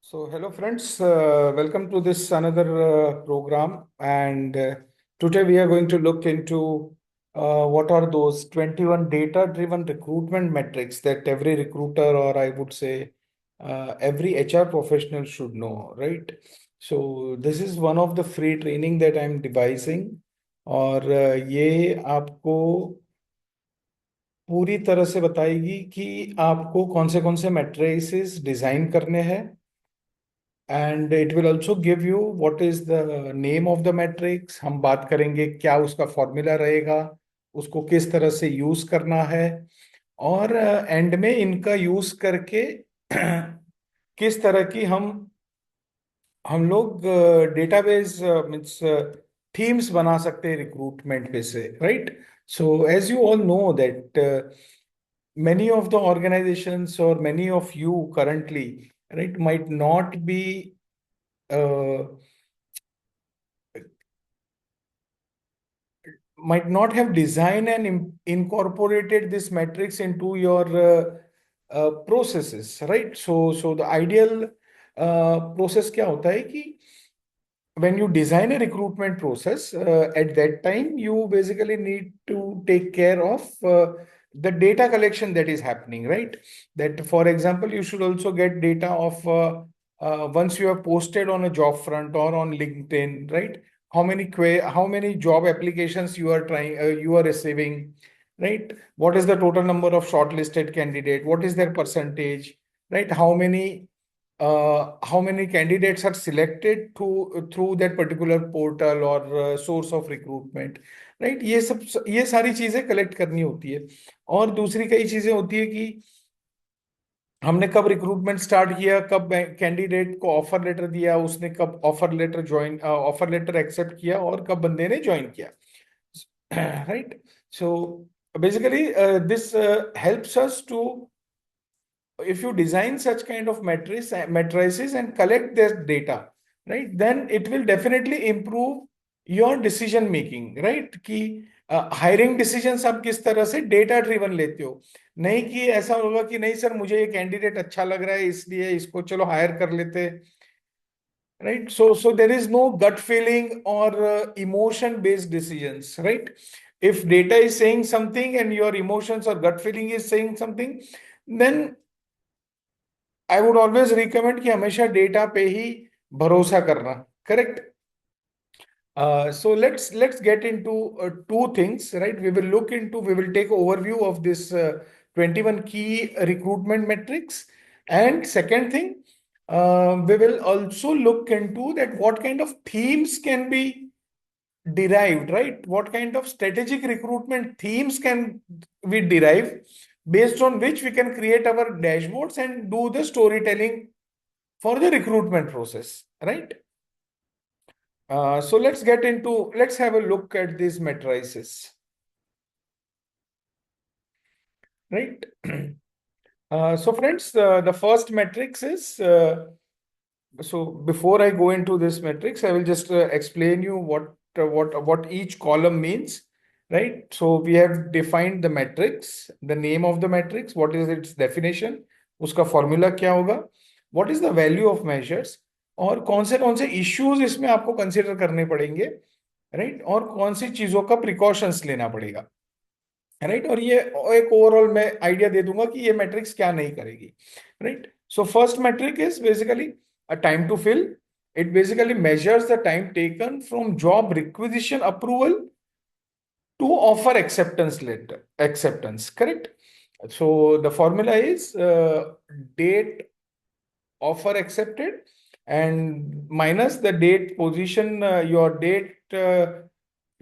So, hello friends, welcome to this another program. And today we are going to look into what are those 21 data-driven recruitment metrics that every recruiter, or I would say every HR professional should know, right? So, this is one of the free training that I'm devising, और ये आपको पूरी तरह से बताएगी कि आपको कौन से मैट्रिसेस डिजाइन करने हैं, and it will also give you what is the name of the matrix. हम बात करेंगे क्या उसका फॉर्मूला रहेगा, उसको किस तरह से यूज करना है, और एंड में इनका यूज करके किस तरह की हम लोग डेटाबेस मीन्स थीम्स बना सकते हैं रिक्रूटमेंट पे से, right? So as you all know that many of the organizations or many of you currently, right, uh, might not have designed and incorporated this metrics into your processes, right? So the ideal process क्या होता है कि when you design a recruitment process, at that time you basically need to take care of the data collection that is happening, right? That, for example, you should also get data of once you have posted on a job front or on LinkedIn, right? How many job applications you are you are receiving, right? What is the total number of shortlisted candidate? What is their percentage, right? How many candidates are selected through that particular portal or source of recruitment, right? ये सारी चीजें collect करनी होती है। और दूसरी कई चीजें होती है कि हमने कब रिक्रूटमेंट स्टार्ट किया, कब कैंडिडेट को ऑफर लेटर दिया, उसने कब ऑफर लेटर एक्सेप्ट किया, और कब बंदे ने ज्वाइन किया, right? So basically this helps us to, if you design such kind of matrices and collect their data, right, then it will definitely improve your decision making, right? कि hiring decisions आप किस तरह से data driven लेते हो, नहीं कि ऐसा होगा कि नहीं सर मुझे ये कैंडिडेट अच्छा लग रहा है इसलिए इसको चलो हायर कर लेते, right? So there is no gut feeling or emotion based decisions, right? If data is saying something and your emotions or gut feeling is saying something, then I would always recommend कि हमेशा data पे ही भरोसा करना, correct? So let's get into two things, right? We will take overview of this 21 key recruitment metrics, and second thing, we will also look into that what kind of themes can be derived, right? What kind of strategic recruitment themes can we derive, based on which we can create our dashboards and do the storytelling for the recruitment process, right? So let's have a look at these matrices, right? So friends, the first matrix is, so before I go into this matrix, I will just explain you what each column means, right? So we have defined the matrix, the name of the matrix, what is its definition, उसका formula क्या होगा, what is the value of measures, और कौन से issues इसमें आपको consider करने पड़ेंगे, राइट? और कौन सी चीजों का प्रिकॉशंस लेना पड़ेगा, राइट? और ये एक ओवरऑल मैं आइडिया दे दूंगा कि ये मैट्रिक्स क्या नहीं करेगी, right? So first metric is basically a time to fill. It basically measures the time taken from job requisition approval to offer acceptance, correct? So the formula is date offer accepted and minus the date position, your date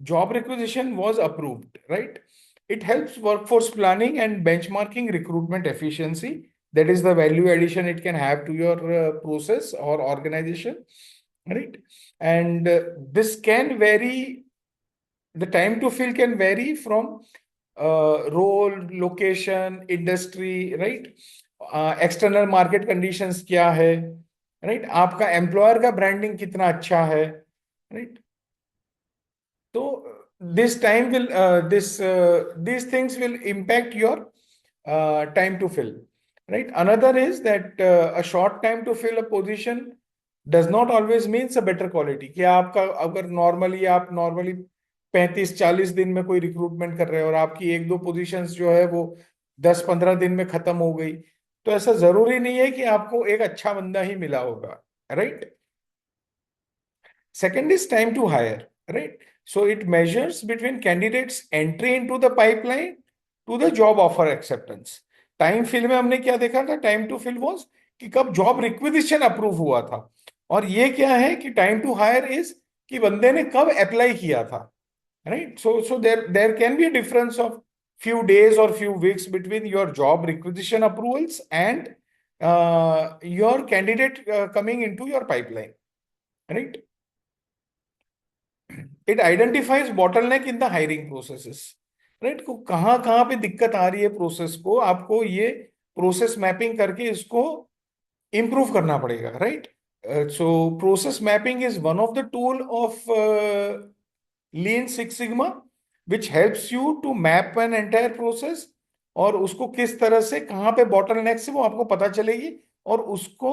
job requisition was approved, right? It helps workforce planning and benchmarking recruitment efficiency. That is the value addition it can have to your process or organization, right? And this can vary, the time to fill can vary from role, location, industry, right? External market conditions क्या है, right? आपका employer का branding कितना अच्छा है, right? So this time will these things will impact your time to fill. right? Another is that a short time to fill a position does not always means a better quality. कि आपका अगर normally आप normally 35-40 दिन में कोई recruitment कर रहे हो और आपकी एक दो पोजीशंस जो है वो 10-15 दिन में खत्म हो गई, तो ऐसा जरूरी नहीं है कि आपको एक अच्छा बंदा ही मिला होगा, right? Second is time to hire, right? So it measures between candidates' entry into the pipeline to the job offer acceptance. Time fill में हमने क्या देखा था? टाइम टू फिल वॉज कि कब जॉब रिक्विजिशन अप्रूव हुआ था, और ये क्या है कि टाइम टू हायर इज कि बंदे ने कब अप्लाई किया था, right? So there can be a difference of few days or few weeks between your job requisition approvals and your candidate coming into your pipeline, right? It identifies bottleneck in the hiring processes, right? को कहाँ कहाँ पे दिक्कत आ रही है process को, आपको ये प्रोसेस मैपिंग करके इसको इंप्रूव करना पड़ेगा, right? So process mapping is one of the tool of lean six sigma which helps you to map an entire process, और उसको किस तरह से कहाँ पे बॉटलनेक से वो आपको पता चलेगी, और उसको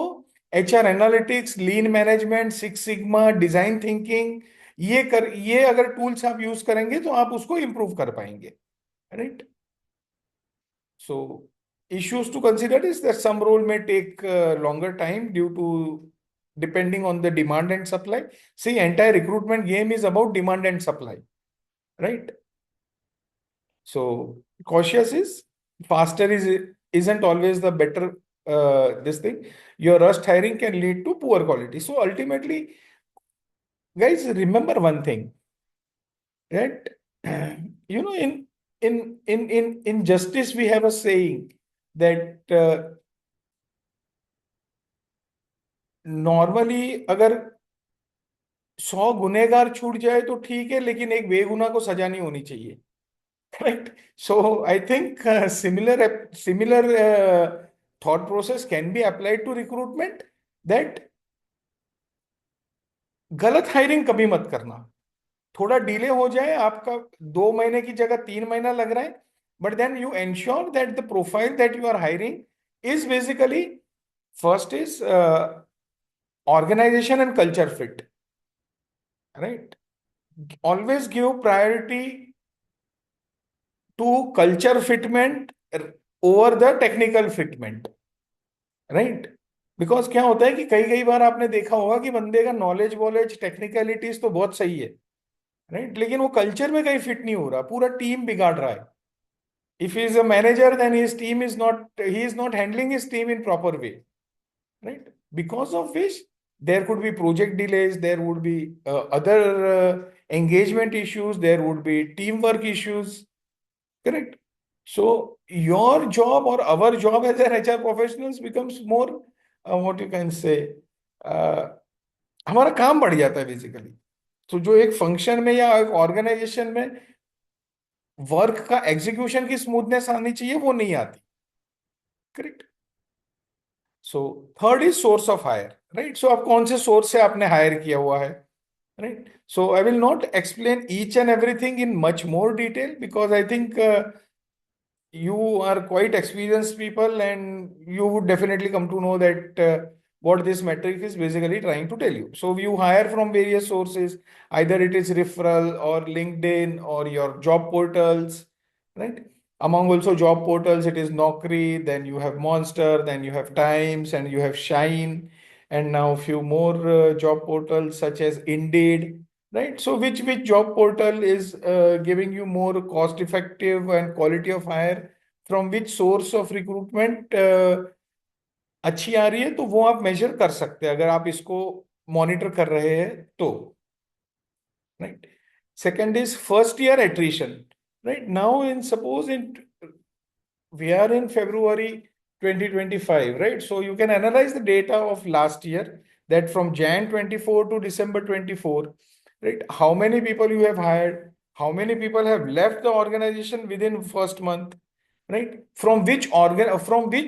HR एनालिटिक्स, लीन management, six sigma, design thinking, ये अगर टूल्स आप यूज करेंगे तो आप उसको इंप्रूव कर पाएंगे, right? So issues to consider is that some role may take longer time due to depending on the demand and supply. See, entire recruitment game is about demand and supply, right? So cautious is faster is isn't always the better. This thing, your rushed hiring can lead to poor quality. So ultimately, guys, remember one thing, right? You know, in justice we have a saying that normally अगर 100 गुनहगार छूट जाए तो ठीक है, लेकिन एक बेगुनाह को सजा नहीं होनी चाहिए, right? So I think similar thought process can be applied to recruitment, that गलत हायरिंग कभी मत करना। थोड़ा डिले हो जाए, आपका 2 महीने की जगह 3 महीना लग रहा है, but then you ensure that the profile that you are hiring is basically, first is organization and culture fit, right? Always give priority to culture fitment over the technical fitment, right? Because क्या होता है कि कई कई बार आपने देखा होगा कि बंदे का नॉलेज वॉलेज टेक्निकलिटीज तो बहुत सही है, राइट? लेकिन वो कल्चर में कहीं फिट नहीं हो रहा, पूरा टीम बिगाड़ रहा है। If he is a manager then his team is not, he is not handling his team in proper way, right? Because of which there could be project delays, there would be other engagement issues, there would be teamwork issues, correct? So your job or our job as an HR professionals becomes more, what you can say, uh, हमारा काम बढ़ जाता है basically. तो जो एक function में या एक ऑर्गेनाइजेशन में वर्क का एग्जीक्यूशन की स्मूथनेस आनी चाहिए, वो नहीं आती, correct? So third is source of higher, right? So आप कौन से सोर्स से आपने हायर किया हुआ है, right? So I will not explain each and everything in much more detail because I think you are quite experienced people and you would definitely come to know that what this metric is basically trying to tell you. So you hire from various sources, either it is referral or LinkedIn or your job portals, right? Among also job portals, it is Naukri, then you have Monster, then you have Times, and you have Shine, and now a few more job portals such as Indeed, right? So which job portal is giving you more cost effective and quality of hire, from which source of recruitment अच्छी आ रही है, तो वो आप major कर सकते हैं अगर आप इसको मॉनिटर कर रहे हैं तो, right? Second is first year attrition, right? Now in suppose in we are in February 2025, right? So you can analyze the data of last year, that from Jan 24 to December 24, right? How many people you have hired, how many people have left the organization within first month, right? From which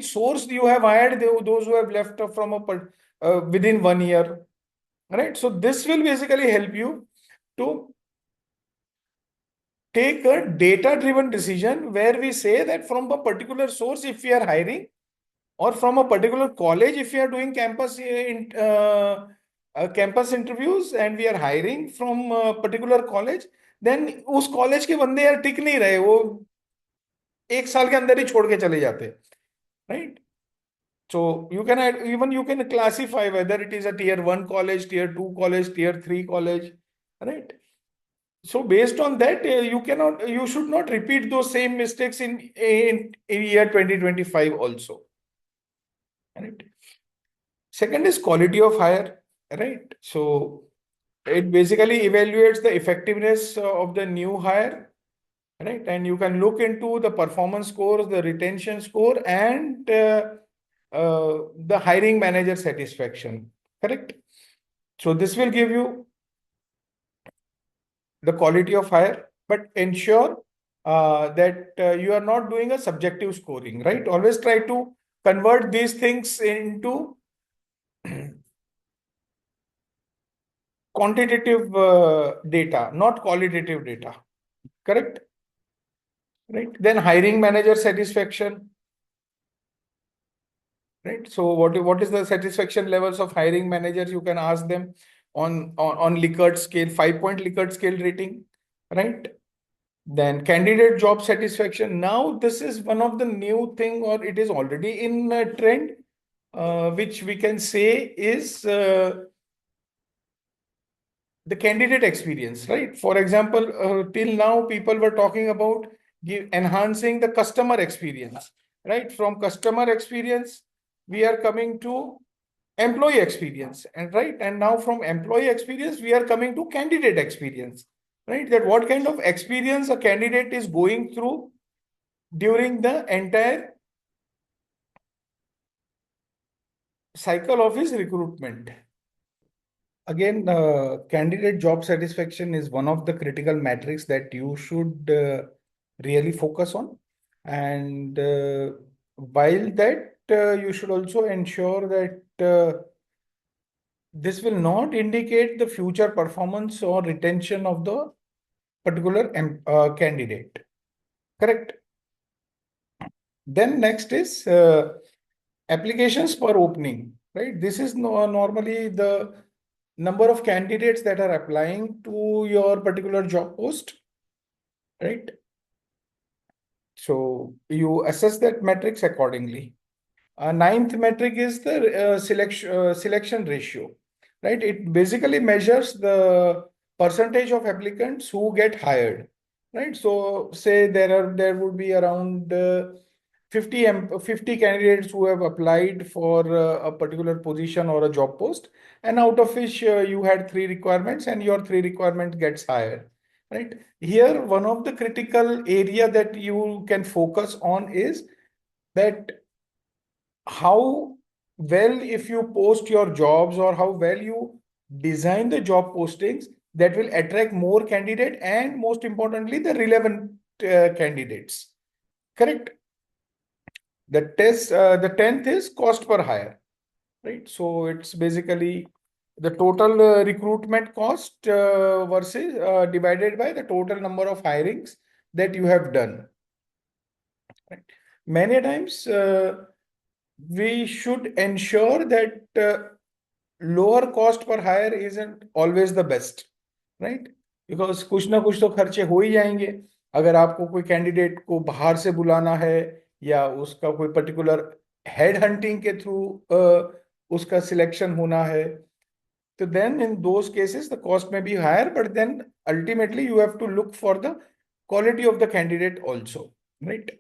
source you have hired those who have left from within 1 year, right? So this will basically help you to take a data driven decision where we say that from a particular source, if we are hiring, or from a particular college, if we are doing campus interviews and we are hiring from a particular college, then उस college के बंदे यार टिक नहीं रहे, वो 1 साल के अंदर ही छोड़ के चले जाते हैं, right? So you can even you can classify whether it is a tier 1 college, tier 2 college, tier 3 college, right? So based on that, you should not repeat those same mistakes in year 2025 also, right? Second is quality of hire, right? So it basically evaluates the effectiveness of the new hire, right? And you can look into the performance scores, the retention score, and the hiring manager satisfaction, correct? So this will give you the quality of hire, but ensure that you are not doing a subjective scoring, right? Always try to convert these things into quantitative data, not qualitative data, correct? Right? Then hiring manager satisfaction, right? So what is the satisfaction levels of hiring managers? You can ask them on Likert scale, 5-point Likert scale rating, right? Then candidate job satisfaction. Now this is one of the new thing, or it is already in a trend, which we can say is the candidate experience, right? For example, till now people were talking about enhancing the customer experience, right? From customer experience, we are coming to employee experience, and right, and now from employee experience, we are coming to candidate experience, right? That what kind of experience a candidate is going through during the entire cycle of his recruitment. Again, candidate job satisfaction is one of the critical metrics that you should really focus on. And while that, you should also ensure that this will not indicate the future performance or retention of the particular candidate. Correct. Then next is applications per opening, right? This is normally the number of candidates that are applying to your particular job post, right? So you assess that metrics accordingly. Ninth metric is the selection ratio, right? It basically measures the percentage of applicants who get hired, right? So say there would be around 50 candidates who have applied for a particular position or a job post, and out of which you had 3 requirements, and your 3 requirement gets hired, right? Here, one of the critical area that you can focus on is that how well, if you post your jobs or how well you design the job postings, that will attract more candidate, and most importantly the relevant candidates, correct? The 10th is cost per hire, right? So it's basically the total recruitment cost versus divided by the total number of hirings that you have done, right? Many times we should ensure that lower cost per hire isn't always the best, right? Because कुछ ना कुछ तो खर्चे हो ही जाएंगे। अगर आपको कोई कैंडिडेट को बाहर से बुलाना है, या उसका कोई पर्टिकुलर हेड हंटिंग के थ्रू उसका सिलेक्शन होना है, तो then in those cases the cost may be higher, but then ultimately you have to look for the quality of the candidate also, right?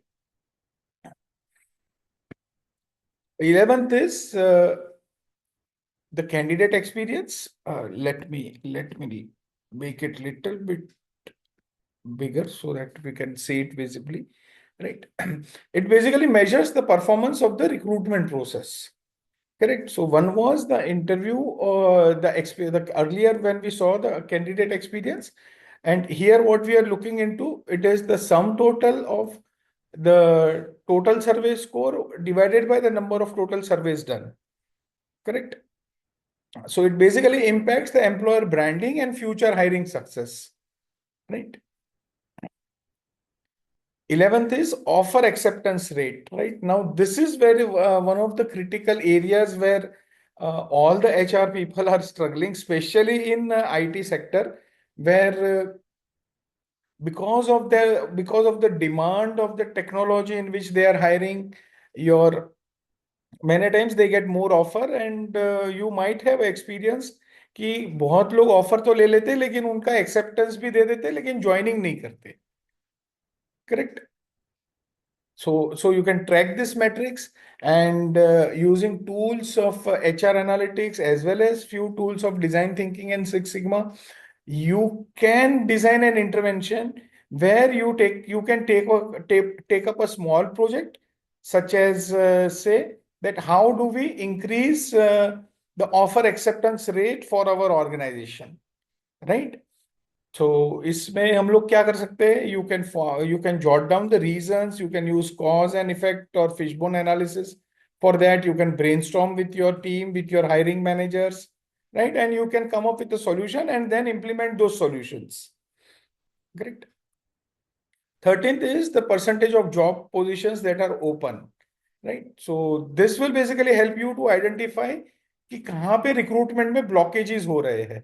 11th is the candidate experience. Let me make it little bit bigger so that we can see it visibly, right? It basically measures the performance of the recruitment process, correct? So one was the interview, the earlier when we saw the candidate experience, and here what we are looking into, it is the sum total of the total survey score divided by the number of total surveys done, correct? So it basically impacts the employer branding and future hiring success, right? 11th is offer acceptance rate, right? Now this is very one of the critical areas where all the HR people are struggling, especially in IT sector, where because of the demand of the technology in which they are hiring, your many times they get more offer, and you might have experience कि बहुत लोग offer तो ले लेते लेकिन उनका acceptance भी दे देते लेकिन ज्वाइनिंग नहीं करते. Correct. So you can track this metrics, and using tools of HR analytics as well as few tools of design thinking and Six Sigma, you can design an intervention where you can take up a small project, such as say that how do we increase the offer acceptance rate for our organization, right? तो इसमें हम लोग क्या कर सकते हैं, you can jot down the reasons, you can use cause and effect or fishbone analysis. For that you can brainstorm with your team, with your hiring managers, right? And you can come up with a solution and then implement those solutions. Correct. 13th is the percentage of job positions that are open, right? So this will basically help you to identify कि कहाँ पे recruitment में blockages हो रहे हैं,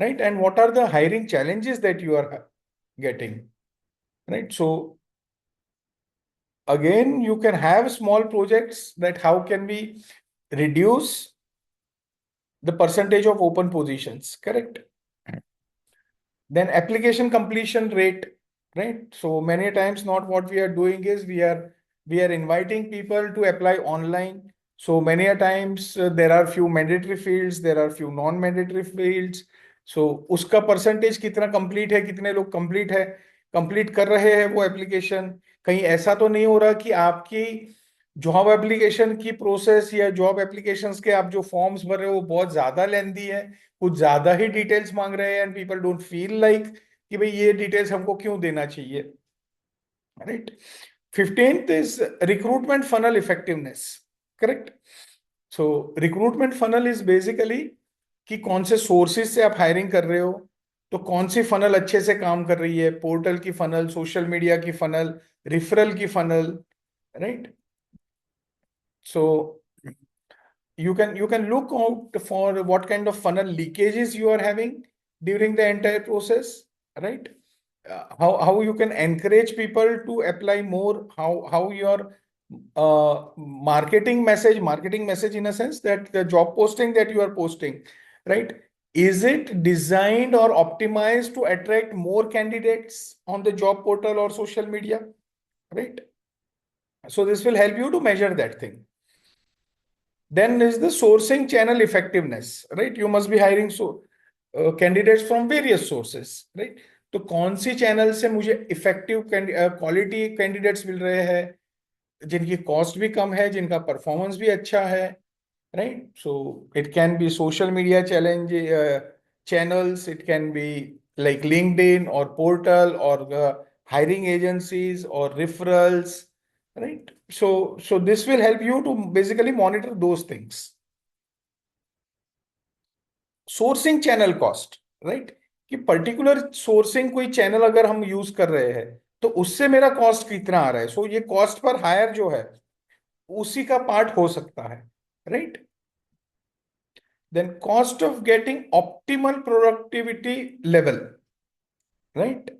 right? And what are the hiring challenges that you are getting, right? So again, you can have small projects that how can we reduce the percentage of open positions, correct? Then application completion rate, right? So many times not what we are doing is we are inviting people to apply online. So many a times there are few mandatory fields, there are few non-mandatory fields. So उसका percentage कितना complete है, कितने लोग complete कर रहे हैं वो application. कहीं ऐसा तो नहीं हो रहा कि आपकी जॉब एप्लीकेशन की प्रोसेस या जॉब एप्लीकेशंस के आप जो फॉर्म्स भर रहे हो वो बहुत ज्यादा लेंदी है, कुछ ज्यादा ही डिटेल्स मांग रहे हैं, and people don't feel like कि भाई ये डिटेल्स हमको क्यों देना चाहिए, right? 15th is recruitment funnel effectiveness, correct? So recruitment funnel is basically कि कौन से सोर्सेज से आप हायरिंग कर रहे हो, तो कौन सी फनल अच्छे से काम कर रही है, पोर्टल की फनल, सोशल मीडिया की फनल, रिफरल की funnel, right? So you can look out for what kind of funnel leakages you are having during the entire process, right? How you can encourage people to apply more, how your marketing message in a sense that the job posting that you are posting, right, is it designed or optimized to attract more candidates on the job portal or social media, right? So this will help you to measure that thing. Then is the sourcing channel effectiveness, right? You must be hiring candidates from various sources, right? तो कौन सी channel से मुझे effective quality candidates मिल रहे हैं, जिनकी cost भी कम है, जिनका परफॉर्मेंस भी अच्छा है, right? So it can be social media channels, it can be like LinkedIn or portal or hiring agencies or referrals, right? So this will help you to basically monitor those things. Sourcing channel cost, right? कि particular sourcing कोई channel अगर हम use कर रहे हैं तो उससे मेरा कॉस्ट कितना आ रहा है, सो ये कॉस्ट पर हायर जो है उसी का पार्ट हो सकता है, right? Then cost of getting optimal productivity level, right?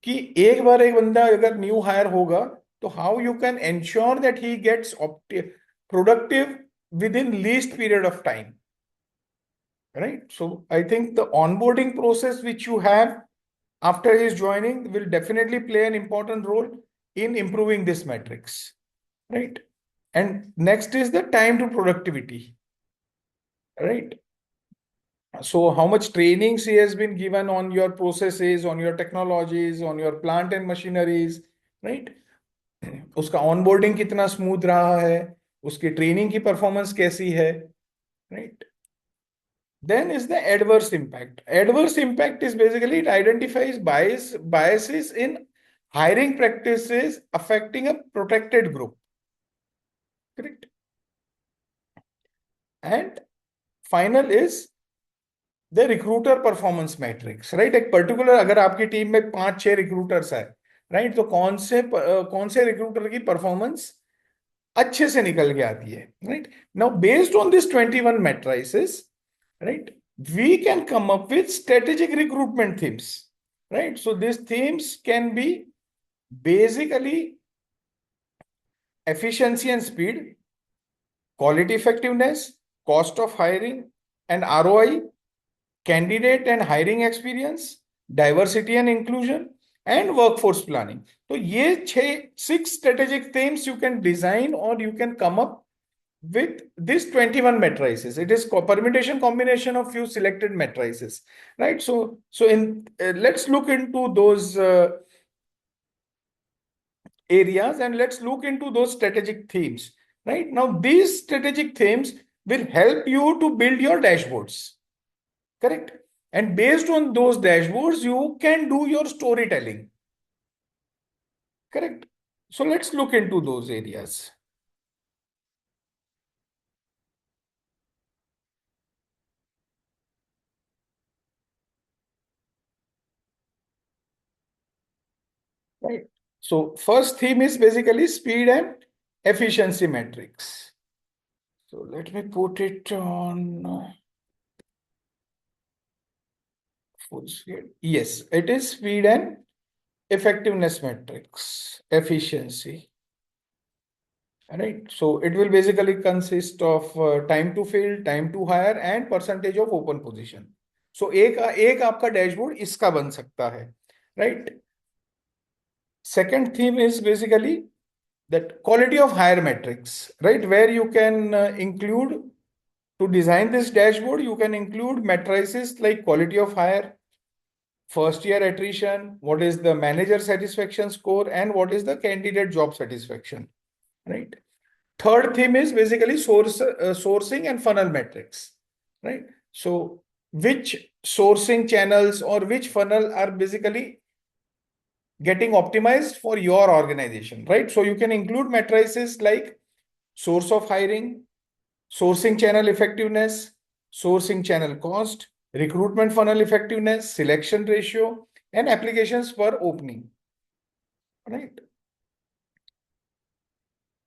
कि एक बार एक बंदा अगर न्यू हायर होगा तो how you can ensure that he gets productive within least period of time, right? So I think the onboarding process which you have after his joining will definitely play an important role in improving this metrics, right? And next is the time to productivity, right? So how much trainings he has been given on your processes, on your technologies, on your plant and machineries, right? उसका onboarding कितना smooth रहा है, उसकी training की performance कैसी है, right? Then is the adverse impact. Adverse impact is basically it identifies biases in hiring practices affecting a protected group. Correct. And final is the recruiter performance matrix, right? एक particular अगर आपकी team में 5-6 recruiters है right? तो कौन से recruiter की performance अच्छे से निकल के आती है, right? Now based on this 21 matrices, right, we can come up with strategic recruitment themes, right? So these themes can be basically efficiency and speed, quality effectiveness, cost of hiring and ROI, candidate and hiring experience, diversity and inclusion, and workforce planning. So ये six strategic themes you can design or you can come up with this 21 matrices. It is permutation combination of few selected matrices, right? So in let's look into those areas and let's look into those strategic themes. Right now, these strategic themes will help you to build your dashboards, correct? And based on those dashboards, you can do your storytelling, correct? So let's look into those areas. Right. So first theme is basically speed and efficiency metrics. So let me put it on full scale. Yes, it is speed and effectiveness metrics, efficiency. Right. So it will basically consist of time to fill, time to hire, and percentage of open position. So एक आपका dashboard इसका बन सकता है, right? Second theme is basically that quality of hire metrics, right? Where you can include to design this dashboard, you can include matrices like quality of hire, first year attrition, what is the manager satisfaction score, and what is the candidate job satisfaction, right? Third theme is basically sourcing and funnel metrics, right? So which sourcing channels or which funnel are basically getting optimized for your organization, right? So you can include matrices like source of hiring, sourcing channel effectiveness, sourcing channel cost, recruitment funnel effectiveness, selection ratio, and applications per opening, right?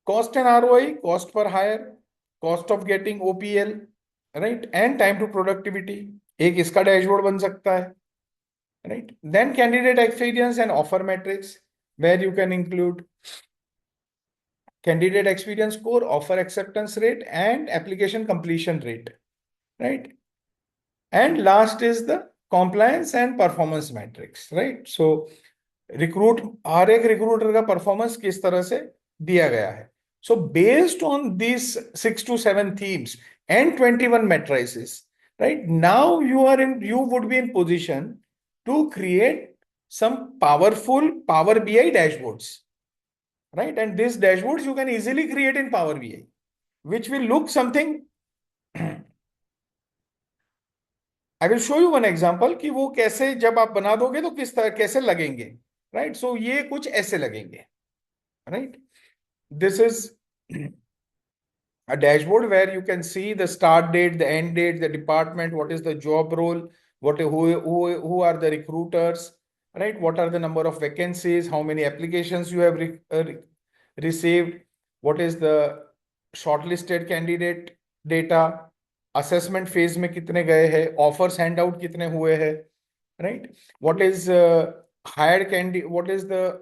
Cost and ROI, cost per hire, cost of getting OPL, right? And time to productivity. एक इसका dashboard बन सकता है, right? Then candidate experience and offer metrics, where you can include candidate experience score, offer acceptance rate, and application completion rate, right? And last is the compliance and performance metrics, right? So recruit हर एक recruiter का performance किस तरह से दिया गया है. So based on these 6 to 7 themes and 21 matrices, right? Now you would be in position to create some powerful Power BI dashboards, right? And these dashboards you can easily create in Power BI, which will look something. I will show you one example कि वो कैसे जब आप बना दोगे तो किस तरह कैसे लगेंगे, राइट? सो ये कुछ ऐसे लगेंगे, right? This is a dashboard where you can see the start date, the end date, the department, what is the job role, who are the recruiters, right? What are the number of vacancies, how many applications you have received, what is the shortlisted candidate data, assessment phase में कितने गए हैं, offers handout कितने हुए हैं, right? What is hired candidate, what is the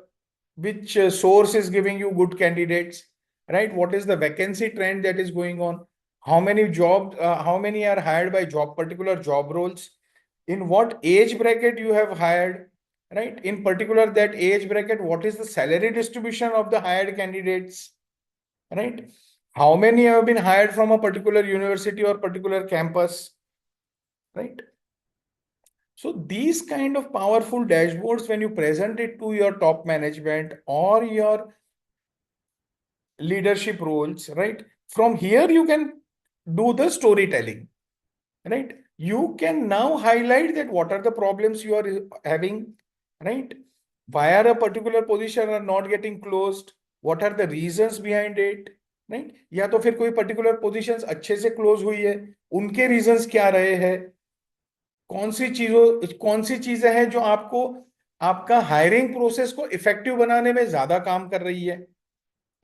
which source is giving you good candidates, right? What is the vacancy trend that is going on? How many jobs, how many are hired by particular job roles? In what age bracket you have hired, right? In particular, that age bracket, what is the salary distribution of the hired candidates, right? How many have been hired from a particular university or particular campus, right? So these kind of powerful dashboards, when you present it to your top management or your leadership roles, right? From here, you can do the storytelling, right? You can now highlight that what are the problems you are having, right? Why are a particular position are not getting closed? What are the reasons behind it, right? या तो फिर कोई particular positions अच्छे से close हुई है, उनके reasons क्या रहे हैं? कौन सी चीजें हैं जो आपको आपका हायरिंग प्रोसेस को इफेक्टिव बनाने में ज्यादा काम कर रही है,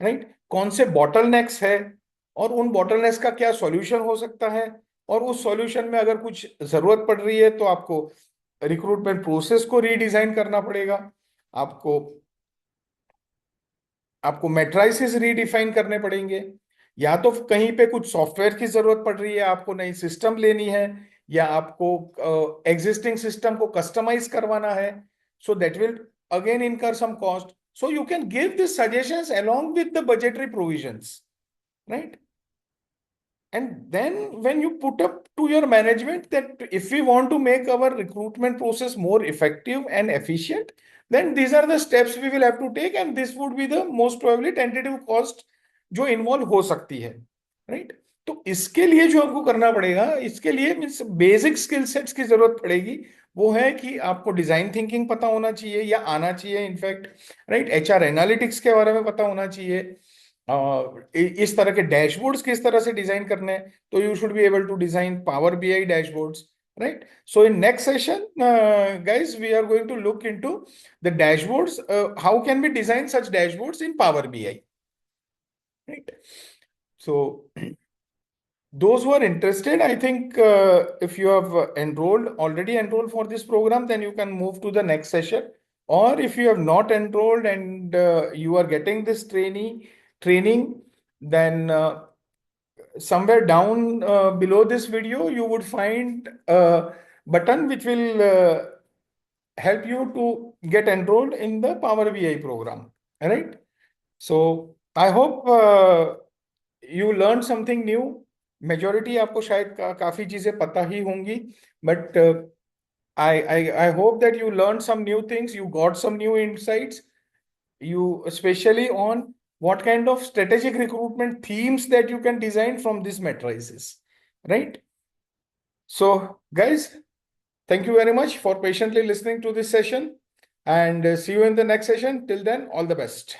राइट? कौन से बॉटलनेक्स है और उन बॉटलनेक्स का क्या सॉल्यूशन हो सकता है, और उस सॉल्यूशन में अगर कुछ जरूरत पड़ रही है तो आपको रिक्रूटमेंट प्रोसेस को रीडिजाइन करना पड़ेगा, आपको आपको मैट्राइसेस रीडिफाइन करने पड़ेंगे, या तो कहीं पे कुछ सॉफ्टवेयर की जरूरत पड़ रही है, आपको नई सिस्टम लेनी है, या आपको एग्जिस्टिंग सिस्टम को कस्टमाइज करवाना है, so that will again incur some cost, so you can give this suggestions along with the budgetary provisions, right? And then when you put up to your management that if we want to make our recruitment process more effective and efficient, then these are the steps we will have to take, and this would be the most probably tentative cost जो involve हो सकती है, right? तो इसके लिए जो आपको करना पड़ेगा, इसके लिए मीन्स बेसिक स्किल सेट्स की जरूरत पड़ेगी। वो है कि आपको डिजाइन थिंकिंग पता होना चाहिए या आना चाहिए इनफैक्ट, राइट? एचआर एनालिटिक्स के बारे में पता होना चाहिए, इस तरह के डैशबोर्ड्स किस तरह से डिजाइन करने हैं, तो you should be able to design power BI dashboards, right? So in next session guys, we are going to look into the dashboards, how can we design such dashboards in power bi, right? So those who are interested, I think if you have already enrolled for this program, then you can move to the next session. Or if you have not enrolled and you are getting this training, then somewhere down below this video, you would find a button which will help you to get enrolled in the Power BI program, right? So I hope you learned something new. Majority आपको शायद काफी चीजें पता ही होंगी, but I hope that you learned some new things, you got some new insights, you especially on what kind of strategic recruitment themes that you can design from these matrices, right? So guys, thank you very much for patiently listening to this session, and see you in the next session. Till then, all the best.